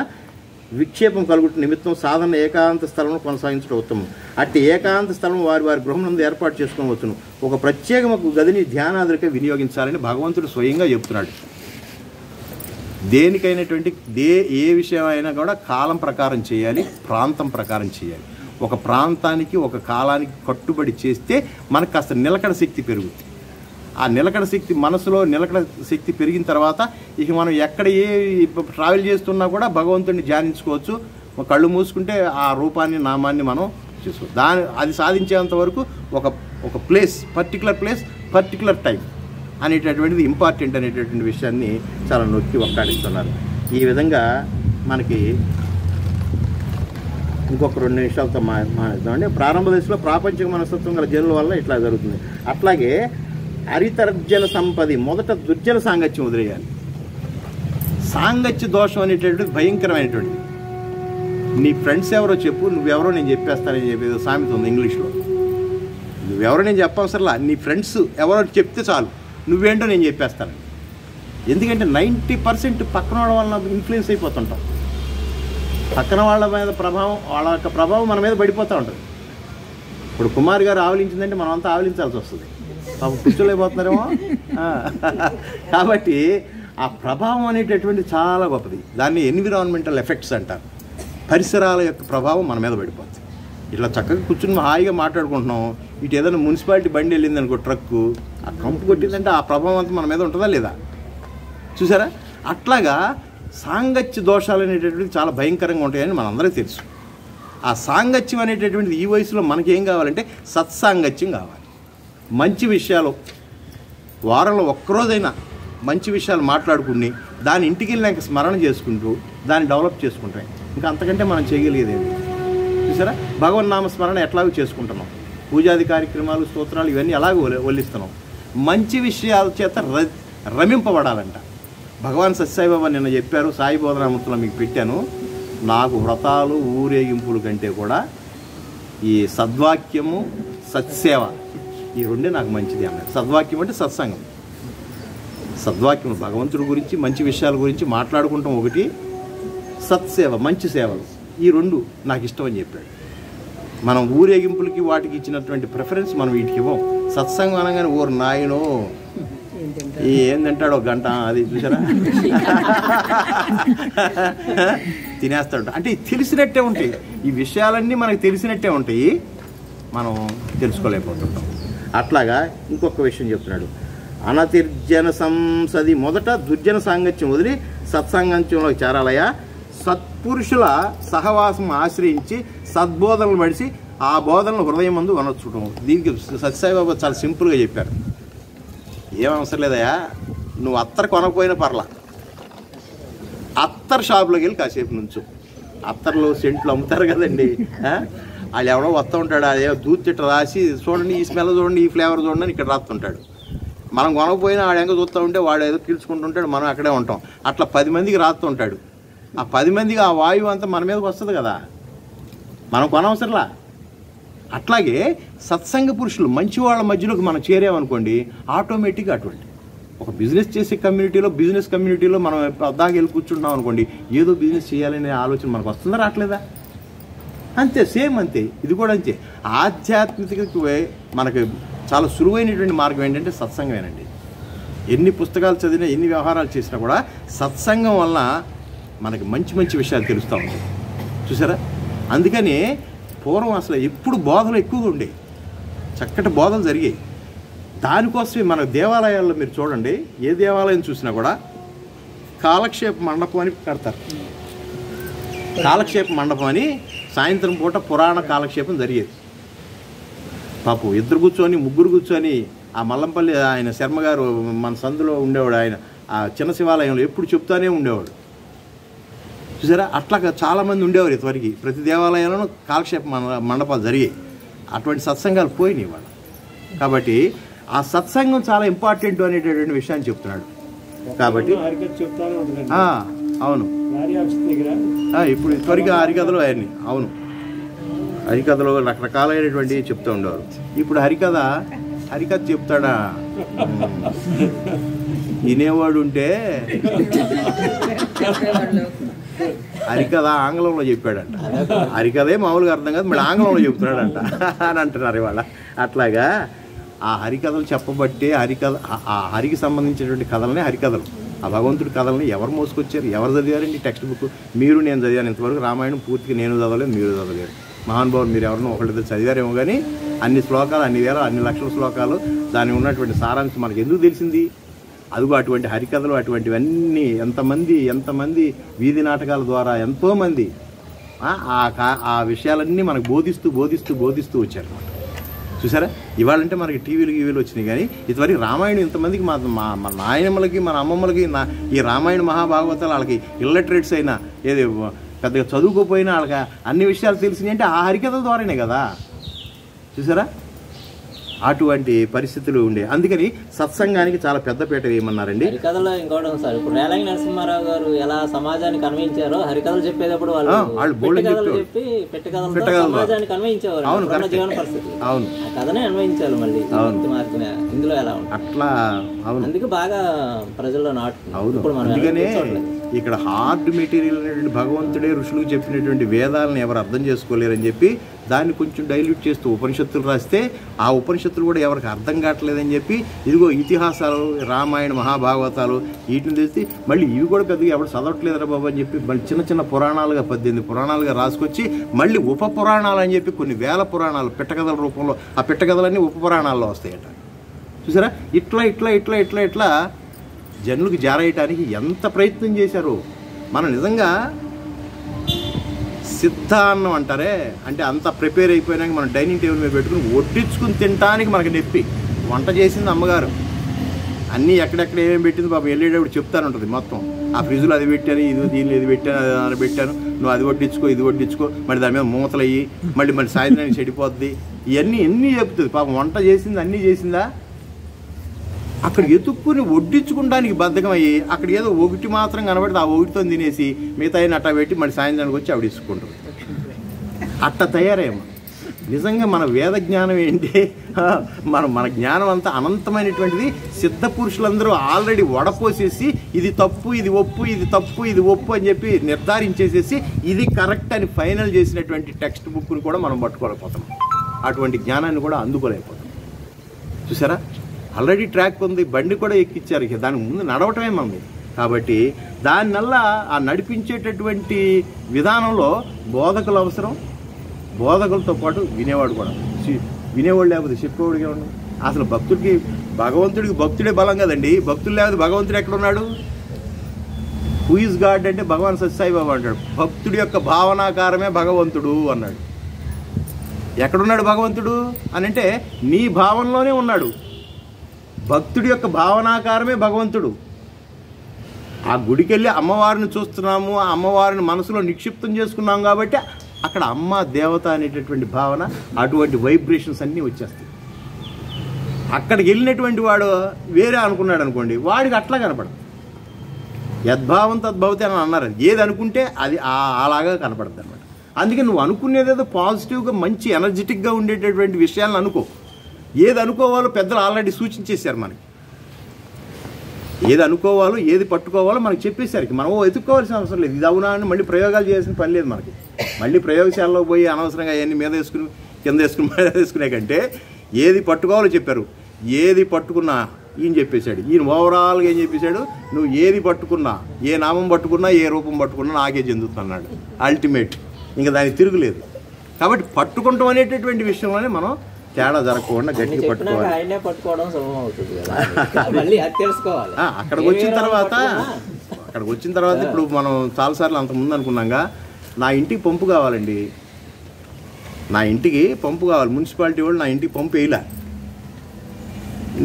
విక్షేపం కలుగుట నిమిత్తం సాధారణ ఏకాంత స్థలం కొనసాగించడం ఉత్తమం. అట్టి ఏకాంత స్థలం వారి గృహం నందు ఏర్పాటు చేసుకోవచ్చును. ఒక ప్రత్యేకమైన గదిని ధ్యానాదులకే వినియోగించాలని భగవంతుడు స్వయంగా చెప్తున్నాడు. దేనికైనటువంటి ఏ విషయం అయినా కూడా కాలం ప్రకారం చేయాలి, ప్రాంతం ప్రకారం చేయాలి. ఒక ప్రాంతానికి ఒక కాలానికి కట్టుబడి చేస్తే మనకు కాస్త నిలకడ శక్తి పెరుగుతుంది. ఆ నిలకడ శక్తి మనసులో నిలకడ శక్తి పెరిగిన తర్వాత ఇక మనం ఎక్కడ ట్రావెల్ చేస్తున్నా కూడా భగవంతుడిని ధ్యానించుకోవచ్చు. కళ్ళు మూసుకుంటే ఆ రూపాన్ని నామాన్ని మనం చూసుకోవచ్చు. అది సాధించేంత వరకు ఒక ప్లేస్, పర్టికులర్ టైం అనేటటువంటిది ఇంపార్టెంట్ అనేటటువంటి విషయాన్ని చాలా నొక్కి ఒక్కాడిస్తున్నారు. ఈ విధంగా మనకి ఇంకొక 2 నిమిషాలతో మాట్లాడదామండి. ప్రారంభ దశలో ప్రాపంచిక మనస్తత్వం గల జనుల వల్ల ఇట్లా జరుగుతుంది. అట్లాగే హరితర్జన సంపది, మొదట దుర్జన సాంగత్యం వదిలేయాలి. సాంగత్య దోషం అనేటటువంటిది భయంకరమైనటువంటిది. నీ ఫ్రెండ్స్ ఎవరో చెప్పు, నువ్వెవరో నేను చెప్పేస్తానని చెప్పేది సామెత ఉంది ఇంగ్లీష్లో. నువ్వెవరో నేను చెప్పవసరలా, నీ ఫ్రెండ్స్ ఎవరో చెప్తే చాలు, నువ్వేంటో నేను చెప్పేస్తాను. ఎందుకంటే 90% పక్కన వాళ్ళ వల్ల ఇన్ఫ్లుయెన్స్ అయిపోతుంటాం. పక్కన వాళ్ళ మీద వాళ్ళ యొక్క ప్రభావం మన మీద పడిపోతూ ఉంటుంది. ఇప్పుడు కుమార్ గారు ఆవలించిందంటే మనం అంతా ఆవలించాల్సి వస్తుంది, కూర్చోలేకపోతున్నారేమో. కాబట్టి ఆ ప్రభావం అనేటటువంటి చాలా గొప్పది. దాన్ని ఎన్విరాన్మెంటల్ ఎఫెక్ట్స్ అంటారు. పరిసరాల యొక్క ప్రభావం మన మీద పడిపోతుంది. ఇట్లా చక్కగా కూర్చుని హాయిగా మాట్లాడుకుంటున్నాం, ఇటు ఏదైనా మున్సిపాలిటీ బండి వెళ్ళింది అనుకో, ట్రక్కు ఆ కంపు కొట్టిందంటే ఆ ప్రభావం అంతా మన మీద ఉంటుందా లేదా, చూసారా? అట్లాగా సాంగత్య దోషాలు అనేటటువంటివి చాలా భయంకరంగా ఉంటాయని మనందరికీ తెలుసు. ఆ సాంగత్యం అనేటటువంటిది ఈ వయసులో మనకేం కావాలంటే సత్సాంగత్యం కావాలి. మంచి విషయాలు వారంలో ఒక్కరోజైనా మంచి విషయాలు మాట్లాడుకుని దాని ఇంటికి వెళ్ళినాక స్మరణ చేసుకుంటూ దాన్ని డెవలప్ చేసుకుంటాం. ఇంకా అంతకంటే మనం చేయగలిగేది ఏంటి, చూసారా? భగవన్నామ స్మరణ ఎట్లాగో చేసుకుంటున్నాం, పూజాది కార్యక్రమాలు స్తోత్రాలు ఇవన్నీ అలాగే వల్లిస్తున్నాం. మంచి విషయాల చేత రమింపబడాలంట. భగవాన్ సత్యసాయిబాబా నిన్న చెప్పారు, సాయి బోధనామృతంలో మీకు పెట్టాను, నాకు వ్రతాలు ఊరేగింపుల కంటే కూడా ఈ సద్వాక్యము సత్సేవ ఈ రెండే నాకు మంచిది అన్నారు. సద్వాక్యం అంటే సత్సంగం. సద్వాక్యం భగవంతుడి గురించి మంచి విషయాల గురించి మాట్లాడుకుంటాం ఒకటి, సత్సేవ మంచి సేవలు ఈ 2 నాకు ఇష్టం అని చెప్పాడు. మనం ఊరేగింపులకి వాటికి ఇచ్చినటువంటి ప్రిఫరెన్స్ మనం వీటికి ఇవ్వం. సత్సంగం అనగానే ఓరు నాయనో ఏంటంటాడో గంట అది చూసారా తినేస్తాడు. అంటే తెలిసినట్టే ఉంటాయి ఈ విషయాలన్నీ, మనకు తెలిసినట్టే ఉంటాయి, మనం తెలుసుకోలేకపోతుంటాం. అట్లాగా ఇంకొక విషయం చెప్తున్నాడు, అనతిర్జన సంసది, మొదట దుర్జన సాంగత్యం వదిలి సత్సాంగత్యంలోకి చేరాలయ్యా. సత్పురుషుల సహవాసం ఆశ్రయించి సద్బోధనలు మడిసి ఆ బోధనలు హృదయం ముందు వనొచ్చుటం. దీనికి సత్యసాయిబాబా చాలా సింపుల్గా చెప్పారు. ఏమవసరం లేదయా, నువ్వు అత్తరు కొనకపోయినా పర్లా, అత్తర్ షాపులోకి వెళ్ళి కాసేపు నుంచు. అత్తర్లు సెంట్లు అమ్ముతారు కదండి, వాళ్ళు ఎవడో వస్తూ ఉంటాడు, అదే దూచిట్ట రాసి చూడండి, ఈ స్మెల్ చూడండి, ఈ ఫ్లేవర్ చూడండి అని ఇక్కడ రాస్తుంటాడు. మనం కొనకపోయినా వాడు ఎంక చూస్తూ ఉంటే వాడు ఏదో పీల్చుకుంటుంటాడు, మనం అక్కడే ఉంటాం. అట్లా 10 మందికి రాస్తుంటాడు. ఆ 10 మందికి ఆ వాయువు అంతా మన మీదకి వస్తుంది కదా, మనం కొనవసరంలా. అట్లాగే సత్సంగ పురుషులు మంచి వాళ్ళ మధ్యలోకి మనం చేరామనుకోండి, ఆటోమేటిక్గా అటువంటి ఒక బిజినెస్ చేసే బిజినెస్ కమ్యూనిటీలో మనం దాకా వెళ్ళి కూర్చుంటున్నాం అనుకోండి, ఏదో బిజినెస్ చేయాలనే ఆలోచన మనకు వస్తుందా రావట్లేదా? అంతే, సేమ్ అంతే. ఇది కూడా అంతే. ఆధ్యాత్మికతకు మనకు చాలా సులువైనటువంటి మార్గం ఏంటంటే సత్సంగమేనండి. ఎన్ని పుస్తకాలు చదివినా, ఎన్ని వ్యవహారాలు చేసినా కూడా సత్సంగం వల్ల మనకి మంచి మంచి విషయాలు తెలుస్తూ ఉంటాయి. చూసారా? అందుకని పూర్వం అసలు ఎప్పుడు బోధలు ఎక్కువగా ఉండేవి, చక్కటి బోధలు జరిగాయి. దానికోసమే మన దేవాలయాల్లో మీరు చూడండి, ఏ దేవాలయం చూసినా కూడా కాలక్షేప మండపం అని కడతారు. కాలక్షేప మండపం అని సాయంత్రం పూట పురాణ కాలక్షేపం జరిగేది. పాపం 2 కూర్చొని 3 కూర్చొని ఆ మల్లంపల్లి ఆయన శర్మ గారు మన సందులో ఉండేవాడు, ఆయన ఆ చిన్న శివాలయంలో ఎప్పుడు చెప్తానే ఉండేవాడు. చూసారా? అట్లా చాలామంది ఉండేవారు ఇంతవరకు. ప్రతి దేవాలయంలోనూ కాలక్షేప మండపాలు జరిగాయి. అటువంటి సత్సంగాలు పోయినాయి వాళ్ళు. కాబట్టి ఆ సత్సంగం చాలా ఇంపార్టెంట్ అనేటటువంటి విషయాన్ని చెప్తున్నాడు. కాబట్టి అవును, ఇప్పుడు త్వరగా హరికథలు అవన్నీ, అవును, హరికథలో రకరకాలైనటువంటివి చెప్తూ ఉండేవారు. ఇప్పుడు హరికథ చెప్తాడా, వినేవాడు ఉంటే హరికథ ఆంగ్లంలో చెప్పాడంట. హరికథే మామూలుగా అర్థం కాదు, మళ్ళీ ఆంగ్లంలో చెప్తున్నాడంట అని అంటున్నారు ఇవాళ. అట్లాగా ఆ హరికథలు చెప్పబట్టే ఆ హరికి సంబంధించినటువంటి కథలనే హరికథలు. ఆ భగవంతుడి కథల్ని ఎవరు మోసుకొచ్చారు, ఎవరు చదివారండి? టెక్స్ట్ బుక్ మీరు నేను చదివాను. ఇంతవరకు రామాయణం పూర్తిగా నేను చదవలేదు, మీరు చదవలేరు. మహానుభావులు మీరు ఎవరినో ఒకళ్ళిద్దరు చదివారేమో, కానీ అన్ని శ్లోకాలు, అన్ని వేల, అన్ని లక్షల శ్లోకాలు, దానికి ఉన్నటువంటి సారాంశం మనకు ఎందుకు తెలిసింది? అదిగో అటువంటి హరికథలు, అటువంటివన్నీ ఎంతమంది వీధి నాటకాల ద్వారా ఎంతోమంది ఆ విషయాలన్నీ మనకు బోధిస్తూ వచ్చారు. చూసారా? ఇవాళంటే మనకి టీవీలు వచ్చినాయి, కానీ ఇదివరకు రామాయణం ఇంతమందికి మా నాయనమ్మలకి, మన అమ్మమ్మలకి ఈ రామాయణ మహాభాగవతాలు వాళ్ళకి ఇల్లటరేట్స్ అయినా, ఏది పెద్దగా చదువుకోపోయినా వాళ్ళకి అన్ని విషయాలు తెలిసినాయి అంటే ఆ హరికథల ద్వారానే కదా. చూసారా? అటువంటి పరిస్థితులు ఉండే. అందుకని సత్సంగానికి చాలా పెద్దపీట వేయమన్నారండి. హరికథలో ఇంకోటి సార్, ఇప్పుడు రేలంగి నరసింహారావు గారు ఎలా సమాజానికి అన్వయించారో, హరికథలు చెప్పేటప్పుడు వాళ్ళు చెప్పి సమాజానికి అన్వయించేవారు. జీవన పరిస్థితి, అవును, ఆ కథనే అన్వయించాలి మళ్ళీ మార్చిన. ఇందులో ఎలా ఉంటుంది అట్లా, అవును, అందుకే బాగా ప్రజల్లో నాటు. అవును, అందుకనే ఇక్కడ హార్డ్ మెటీరియల్ అనేటువంటి భగవంతుడే ఋషులకు చెప్పినటువంటి వేదాలను ఎవరు అర్థం చేసుకోలేరని చెప్పి దాన్ని కొంచెం డైల్యూట్ చేస్తూ ఉపనిషత్తులు రాస్తే, ఆ ఉపనిషత్తులు కూడా ఎవరికి అర్థం కావట్లేదని చెప్పి ఇదిగో ఇతిహాసాలు, రామాయణ మహాభాగవతాలు వీటిని తెచ్చి మళ్ళీ ఇవి కూడా పెద్దగా ఎవరు చదవట్లేదురా బాబు అని చెప్పి మళ్ళీ చిన్న పురాణాలుగా 18 పురాణాలుగా రాసుకొచ్చి మళ్ళీ ఉప పురాణాలు అని చెప్పి కొన్ని వేల పురాణాలు పిట్టకథల రూపంలో, ఆ పిట్టకథలన్నీ ఉప పురాణాల్లో వస్తాయట. చూసారా? ఇట్లా జనులకు జారేయటానికి ఎంత ప్రయత్నం చేశారు. మనం నిజంగా సిద్ధాన్నం అంటారే, అంటే అంత ప్రిపేర్ అయిపోయినాక మనం డైనింగ్ టేబుల్ మీద పెట్టుకుని వడ్డించుకుని తినడానికి మనకి నొప్పి. వంట చేసింది అమ్మగారు, అన్నీ ఎక్కడెక్కడ ఏమేమి పెట్టింది పాపం వెళ్ళేటప్పుడు చెప్తానుంటుంది మొత్తం. ఆ ఫ్రిడ్జ్లో అది పెట్టాను, దీనిలో ఇది పెట్టాను, అది పెట్టాను, నువ్వు అది వడ్డించుకో, ఇది వడ్డించుకో, మళ్ళీ దాని మీద మూతలు అయ్యి మళ్ళీ సాయంత్రానికి చెడిపోద్ది, ఇవన్నీ ఎన్ని చెప్తుంది పాపం. వంట చేసింది అన్నీ చేసిందా? అక్కడ ఎతుక్కుని వడ్డించుకోవడానికి బద్ధకం అయ్యి అక్కడ ఏదో ఒకటి మాత్రం కనబడితే ఆ ఒకటితో తినేసి మిగతా అట్టా పెట్టి మళ్ళీ సాయంత్రానికి వచ్చి ఆవిడ ఇసుకుంటారు. అట్ట తయారేమో. నిజంగా మన వేద జ్ఞానం ఏంటి, మన జ్ఞానం అంతా అనంతమైనటువంటిది. సిద్ధ పురుషులందరూ ఆల్రెడీ వడపోసేసి ఇది తప్పు, ఇది ఒప్పు, ఇది తప్పు, ఇది ఒప్పు అని చెప్పి నిర్ధారించేసేసి ఇది కరెక్ట్ అని ఫైనల్ చేసినటువంటి టెక్స్ట్ బుక్ని కూడా మనం పట్టుకోలేకపోతాం. అటువంటి జ్ఞానాన్ని కూడా అందుకోలేకపోతాం. చూసారా? ఆల్రెడీ ట్రాక్ ఉంది, బండి కూడా ఎక్కిచ్చారు, దానికి ముందు నడవటమే మంది. కాబట్టి దానివల్ల ఆ నడిపించేటటువంటి విధానంలో బోధకులు అవసరం, బోధకులతో పాటు వినేవాడు కూడా. వినేవాడు లేకపోతే చెప్పేవాడిగా ఉండదు. అసలు భగవంతుడికి భక్తుడే బలం కదండి. భక్తులు లేకపోతే భగవంతుడు ఎక్కడున్నాడు? హూ ఈజ్ గాడ్ అంటే భగవాన్ సత్యసాయిబాబా అంటాడు, భక్తుడి యొక్క భావనాకారమే భగవంతుడు అన్నాడు. ఎక్కడున్నాడు భగవంతుడు అని అంటే నీ భావనలోనే ఉన్నాడు. భక్తుడి యొక్క భావనాకారమే భగవంతుడు. ఆ గుడికి వెళ్ళి అమ్మవారిని చూస్తున్నాము, ఆ అమ్మవారిని మనసులో నిక్షిప్తం చేసుకున్నాం కాబట్టి అక్కడ అమ్మ దేవత అనేటటువంటి భావన, అటువంటి వైబ్రేషన్స్ అన్నీ వచ్చేస్తాయి. అక్కడికి వెళ్ళినటువంటి వాడు వేరే అనుకున్నాడు అనుకోండి, వాడికి అట్లా కనపడదు. యద్భావం తద్భవతి అని అన్నారు. ఏది అనుకుంటే అది అలాగా కనపడుతుంది అనమాట. అందుకే నువ్వు అనుకునేదేదో పాజిటివ్గా మంచి ఎనర్జెటిక్గా ఉండేటటువంటి విషయాలను అనుకో. ఏది అనుకోవాలో పెద్దలు ఆల్రెడీ సూచించేశారు మనకి. ఏది అనుకోవాలో ఏది పట్టుకోవాలో మనకి చెప్పేసరికి మనం వెతుక్కోవాల్సిన అవసరం లేదు. ఇది అవునా అని మళ్ళీ ప్రయోగాలు చేయాల్సిన పని లేదు మనకి. మళ్ళీ ప్రయోగశాలలో పోయి అనవసరంగా అవన్నీ మీద వేసుకుని కింద వేసుకునే కంటే ఏది పట్టుకోవాలో చెప్పారు. ఏది పట్టుకున్నా ఈయన చెప్పేశాడు. ఈయన ఓవరాల్గా ఏం చెప్పేశాడు, నువ్వు ఏది పట్టుకున్నా, ఏ నామం పట్టుకున్నా, ఏ రూపం పట్టుకున్నా నాకే చెందుతున్నాడు. అల్టిమేట్, ఇంకా దానికి తిరుగులేదు. కాబట్టి పట్టుకుంటాం అనేటటువంటి విషయంలోనే మనం తేడా జరగకుండా గట్టిగా పట్టుకోవాలి. అక్కడికి వచ్చిన తర్వాత ఇప్పుడు మనం చాలాసార్లు అంతకుముందు అనుకున్నాగా, నా ఇంటికి పంపు కావాలండి, నా ఇంటికి పంపు కావాలి, మున్సిపాలిటీ వాళ్ళు నా ఇంటికి పంపు వేయలే,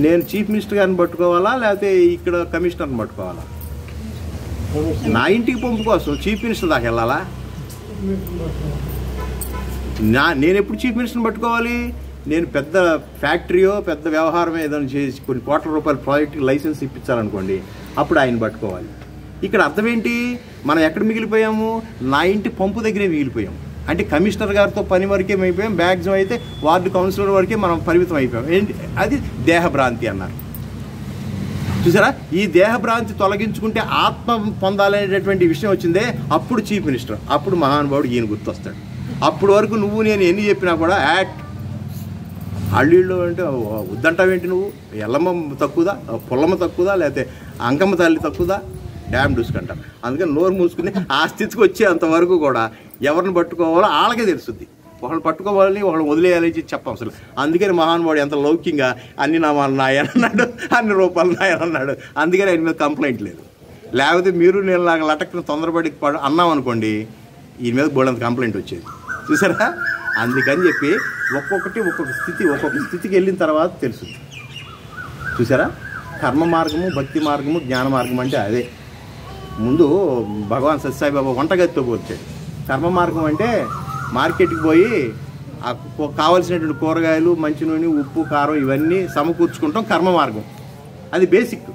నేను చీఫ్ మినిస్టర్ గారిని పట్టుకోవాలా లేకపోతే ఇక్కడ కమిషనర్ని పట్టుకోవాలా? నా ఇంటికి పంపు కోసం చీఫ్ మినిస్టర్ దాకా వెళ్ళాలా? నేను ఎప్పుడు చీఫ్ మినిస్టర్ని పట్టుకోవాలి? నేను పెద్ద ఫ్యాక్టరీయో పెద్ద వ్యవహారం ఏదైనా చేసి కొన్ని కోట్ల రూపాయల ప్రాజెక్టుకి లైసెన్స్ ఇప్పించాలనుకోండి, అప్పుడు ఆయన పట్టుకోవాలి. ఇక్కడ అర్థం ఏంటి, మనం ఎక్కడ మిగిలిపోయాము? నా ఇంటి పంపు దగ్గరే మిగిలిపోయాము. అంటే కమిషనర్ గారితో పని వరకే అయిపోయాం, మ్యాక్సిమం అయితే వార్డు కౌన్సిలర్ వరకే మనం పరిమితం అయిపోయాం. ఏంటి అది? దేహభ్రాంతి అన్నారు. చూసారా? ఈ దేహభ్రాంతి తొలగించుకుంటే ఆత్మ పొందాలనేటటువంటి విషయం వచ్చిందే, అప్పుడు చీఫ్ మినిస్టర్, అప్పుడు మహానుభావుడు ఈయన గుర్తొస్తాడు. అప్పటి వరకు నువ్వు నేను ఎన్ని చెప్పినా కూడా అల్లీళ్ళు అంటే వద్దంటావేంటి నువ్వు? ఎల్లమ్మ తక్కువదా, పుల్లమ్మ తక్కువదా, లేకపోతే అంకమ్మ తల్లి తక్కువదా, డ్యామ్ డూసుకుంటాం. అందుకని నోరు మూసుకుని ఆ స్థితికి వచ్చేంతవరకు కూడా ఎవరిని పట్టుకోవాలో వాళ్ళకే తెలుస్తుంది. ఒకళ్ళు పట్టుకోవాలని ఒకళ్ళు వదిలేయాలని చెప్పం అసలు. అందుకని మహానుభావుడు ఎంత లౌక్యంగా అన్ని నామాలు నాయనన్నాడు, అన్ని రూపాయలు నాయనన్నాడు. అందుకని ఆయన మీద కంప్లైంట్ లేదు. లేకపోతే మీరు నేను నాకు లటక్ను తొందరపడి అన్నాం అనుకోండి, ఈయన మీద బోల్డంత కంప్లైంట్ వచ్చేది. చూసారా? అందుకని చెప్పి ఒక్కొక్క స్థితికి వెళ్ళిన తర్వాత తెలుస్తుంది. చూసారా? కర్మ మార్గము, భక్తి మార్గము, జ్ఞాన మార్గం అంటే అదే. ముందు భగవాన్ సత్యసాయిబాబా వంటగదితో పోల్చాడు. కర్మ మార్గం అంటే మార్కెట్కి పోయి కావలసినటువంటి కూరగాయలు, మంచి నూనె, ఉప్పు, కారం ఇవన్నీ సమకూర్చుకుంటాం కర్మ మార్గం. అది బేసిక్.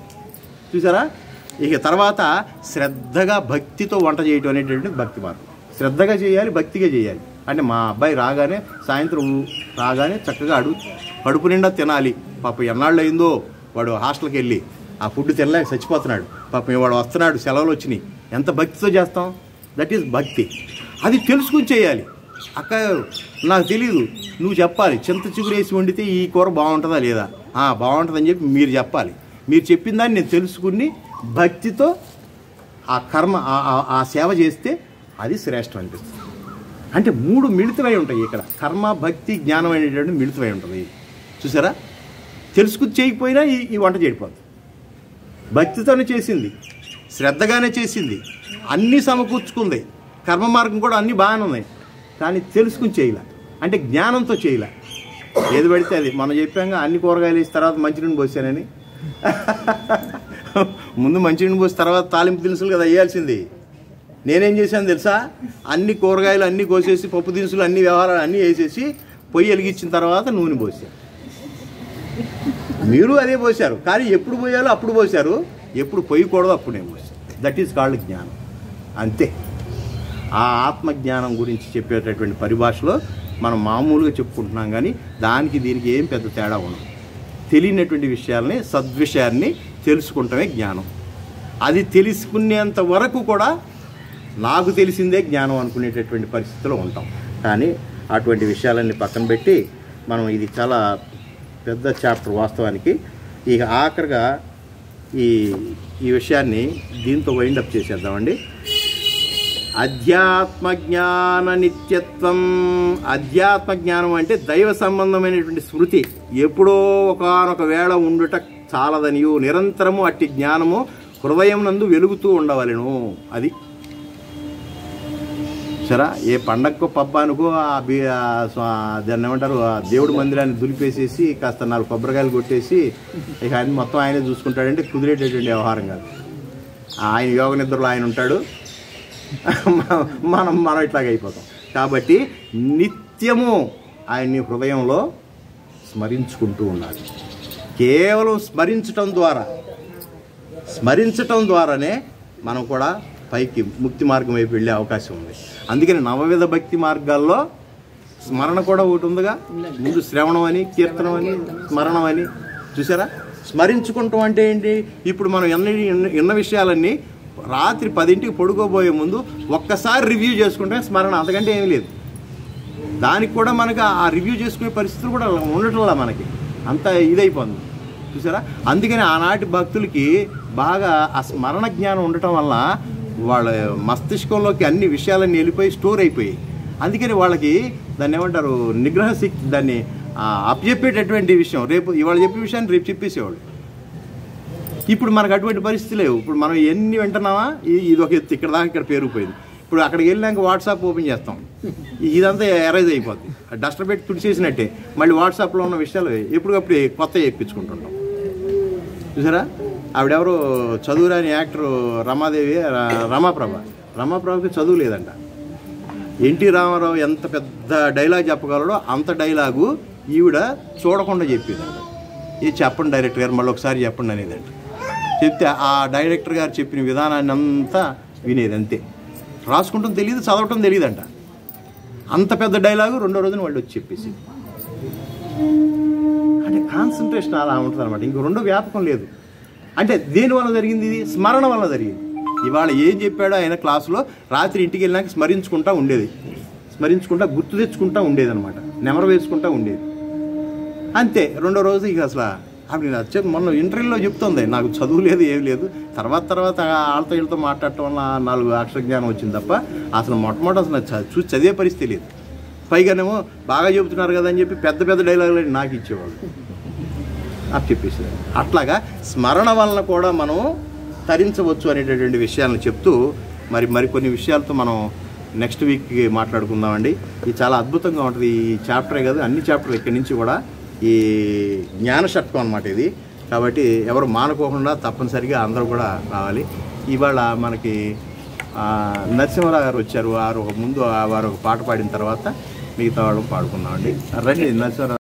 చూసారా? ఇక తర్వాత శ్రద్ధగా భక్తితో వంట చేయటం అనేటువంటిది భక్తి మార్గం. శ్రద్ధగా చేయాలి, భక్తిగా చేయాలి. అంటే మా అబ్బాయి రాగానే, సాయంత్రం రాగానే చక్కగా కడుపు నిండా తినాలి. పాపం ఎన్నాళ్ళు అయిందో వాడు హాస్టల్కి వెళ్ళి ఆ ఫుడ్ తినలేక చచ్చిపోతున్నాడు. పాపం వాడు వస్తున్నాడు, సెలవులు వచ్చినాయి. ఎంత భక్తితో చేస్తాం? దట్ ఈజ్ భక్తి. అది తెలుసుకుని చేయాలి. అక్క నాకు తెలీదు, నువ్వు చెప్పాలి. చింత చిగురేసి వండితే ఈ కూర బాగుంటుందా లేదా? బాగుంటుందని చెప్పి మీరు చెప్పాలి. మీరు చెప్పిన దాన్ని నేను తెలుసుకుని భక్తితో ఆ కర్మ ఆ సేవ చేస్తే అది శ్రేష్టం అనిపిస్తుంది. అంటే మూడు మిళితమై ఉంటాయి ఇక్కడ. కర్మ, భక్తి, జ్ఞానం అనేటువంటి మిళితమై ఉంటుంది. చూసారా? తెలుసుకుని చేయకపోయినా ఈ వంట చేయకపోతుంది. భక్తితోనే చేసింది, శ్రద్ధగానే చేసింది, అన్నీ సమకూర్చుకుంది. కర్మ మార్గం కూడా అన్నీ బాగానే ఉన్నాయి, కానీ తెలుసుకుని చేయలే. అంటే జ్ఞానంతో చేయలే. ఏది పడితే అది. మనం చెప్పాక అన్ని కూరగాయలు వేసి తర్వాత మంచినీళ్ళు పోసానని. ముందు మంచినీళ్ళు పోసి తర్వాత తాలింపు దినుసులు కదా వేయాల్సింది. నేనేం చేశాను తెలుసా? అన్ని కూరగాయలు అన్నీ కోసేసి, పప్పు దినుసులు అన్ని వ్యవహారాలు అన్నీ వేసేసి పొయ్యి వెలిగించిన తర్వాత నూనె పోసాను. మీరు అదే పోశారు, కానీ ఎప్పుడు పోయాలో అప్పుడు పోశారు, ఎప్పుడు పోయకూడదు అప్పుడు నేను పోసాను. దట్ ఈజ్ కాల్డ్ జ్ఞానం. అంతే. ఆ ఆత్మజ్ఞానం గురించి చెప్పేటటువంటి పరిభాషలో మనం మామూలుగా చెప్పుకుంటున్నాం, కానీ దానికి దీనికి ఏం పెద్ద తేడా ఉండదు. తెలియనటువంటి విషయాల్ని, సద్విషయాన్ని తెలుసుకుంటమే జ్ఞానం. అది తెలుసుకునేంత వరకు కూడా నాకు తెలిసిందే జ్ఞానం అనుకునేటటువంటి పరిస్థితిలో ఉంటాం. కానీ అటువంటి విషయాలన్నీ పక్కన పెట్టి మనం, ఇది చాలా పెద్ద చాప్టర్ వాస్తవానికి. ఇక ఆఖరిగా ఈ విషయాన్ని దీంతో వైండప్ చేసేద్దామండి. అధ్యాత్మ జ్ఞాన నిత్యత్వం. అధ్యాత్మ జ్ఞానం అంటే దైవ సంబంధమైనటువంటి స్మృతి ఎప్పుడో ఒకానొక వేళ ఉండుట చాలదనియు, నిరంతరము అట్టి జ్ఞానము హృదయం నందు వెలుగుతూ ఉండవలెను. అది సరే, ఏ పండగకో పబ్బానికో దాన్ని ఏమంటారు, ఆ దేవుడి మందిరాన్ని దులిపేసేసి కాస్త 4 కొబ్బరికాయలు కొట్టేసి ఇక ఆయన మొత్తం ఆయనే చూసుకుంటాడంటే కుదిరేటటువంటి వ్యవహారం కాదు. ఆయన యోగ నిద్రలో ఆయన ఉంటాడు, మనం ఇట్లాగ అయిపోతాం. కాబట్టి నిత్యము ఆయన్ని హృదయంలో స్మరించుకుంటూ ఉండాలి. కేవలం స్మరించటం ద్వారానే మనం కూడా పైకి ముక్తి మార్గం వైపు వెళ్ళే అవకాశం ఉంది. అందుకని నవవిధ భక్తి మార్గాల్లో స్మరణ కూడా ఒకటి ఉందిగా. ముందు శ్రవణం అని, కీర్తనం అని, స్మరణం అని. చూసారా, స్మరించుకుంటాం అంటే ఏంటి? ఇప్పుడు మనం ఎన్న విషయాలన్నీ రాత్రి 10ంటికి పడుకోబోయే ముందు ఒక్కసారి రివ్యూ చేసుకుంటే స్మరణ, అంతకంటే ఏమీ లేదు. దానికి కూడా మనకు ఆ రివ్యూ చేసుకునే పరిస్థితులు కూడా ఉండటంలా మనకి అంత ఇదైపోతుంది. చూసారా, అందుకని ఆనాటి భక్తులకి బాగా ఆ స్మరణ జ్ఞానం ఉండటం వల్ల వాళ్ళ మస్తిష్కంలోకి అన్ని విషయాలన్నీ వెళ్ళిపోయి స్టోర్ అయిపోయాయి. అందుకని వాళ్ళకి దాన్ని ఏమంటారు, నిగ్రహ శక్తి, దాన్ని అప్పచెప్పేటటువంటి విషయం రేపు ఇవాళ చెప్పే విషయాన్ని రేపు చెప్పేసేవాళ్ళు. ఇప్పుడు మనకు అటువంటి పరిస్థితి లేవు. ఇప్పుడు మనం ఎన్ని వింటున్నామా, ఇది ఒక ఎత్తు, ఇక్కడ దాకా ఇక్కడ పేరుకుపోయింది. ఇప్పుడు అక్కడికి వెళ్ళాక వాట్సాప్ ఓపెన్ చేస్తాం, ఇదంతా ఎరైజ్ అయిపోద్ది. డస్టర్ పెట్టి తుడిచేసినట్టే మళ్ళీ వాట్సాప్లో ఉన్న విషయాలు ఎప్పటికప్పుడు కొత్త చెప్పించుకుంటుంటాం. చూసారా, ఆవిడెవరో చదువురాని యాక్టరు రమాదేవి, రమాప్రభకి చదువు లేదంట. ఎన్టీ రామారావు ఎంత పెద్ద డైలాగ్ చెప్పగలడో అంత డైలాగు ఈవిడ చూడకుండా చెప్పేదంట. ఇది చెప్పండి డైరెక్టర్ గారు, మళ్ళీ ఒకసారి చెప్పండి అనేదంట. చెప్తే ఆ డైరెక్టర్ గారు చెప్పిన విధానాన్ని అంతా వినేది, అంతే. రాసుకుంటాం తెలియదు, చదవటం తెలియదంట. అంత పెద్ద డైలాగు 2వ రోజున వాళ్ళు వచ్చి చెప్పేసి, అంటే కాన్సన్ట్రేషన్ అలా ఉంటుంది అనమాట. ఇంకో రెండో వ్యాపకం లేదు. అంటే దేనివల్ల జరిగింది? ఇది స్మరణ వల్ల జరిగింది. ఇవాళ ఏం చెప్పాడో ఆయన క్లాసులో రాత్రి ఇంటికి వెళ్ళినాక స్మరించుకుంటా ఉండేది, గుర్తు తెచ్చుకుంటా ఉండేది అనమాట, నెమరు వేసుకుంటా ఉండేది, అంతే. 2వ రోజు ఇక అసలు ఆవిడ మొన్న ఇంటర్వ్యూలో చెప్తుంది, నాకు చదువు లేదు, ఏమి లేదు. తర్వాత వాళ్ళతో వీళ్ళతో మాట్లాడటం వల్ల 4 అక్షర జ్ఞానం వచ్చింది తప్ప అసలు మొట్టమొదటి అసలు చూసి చదివే పరిస్థితి లేదు. పైగానేమో బాగా చెబుతున్నారు కదా అని చెప్పి పెద్ద పెద్ద డైలాగులు నాకు ఇచ్చేవాళ్ళు, నాకు చెప్పేసారు. అట్లాగా స్మరణ వలన కూడా మనం తరించవచ్చు అనేటటువంటి విషయాలను చెప్తూ మరికొన్ని విషయాలతో మనం నెక్స్ట్ వీక్కి మాట్లాడుకుందామండి. ఇది చాలా అద్భుతంగా ఉంటుంది. ఈ చాప్టరే కాదు, అన్ని చాప్టర్లు ఇక్కడి నుంచి కూడా ఈ జ్ఞాన షట్కం అన్నమాట ఇది. కాబట్టి ఎవరు మానుకోకుండా తప్పనిసరిగా అందరూ కూడా రావాలి. ఇవాళ మనకి నరసింహరావు గారు వచ్చారు. వారు ముందు వారు ఒక పాట పాడిన తర్వాత మిగతా వాళ్ళు పాడుకుందామండి. రండి నరసింహరావు.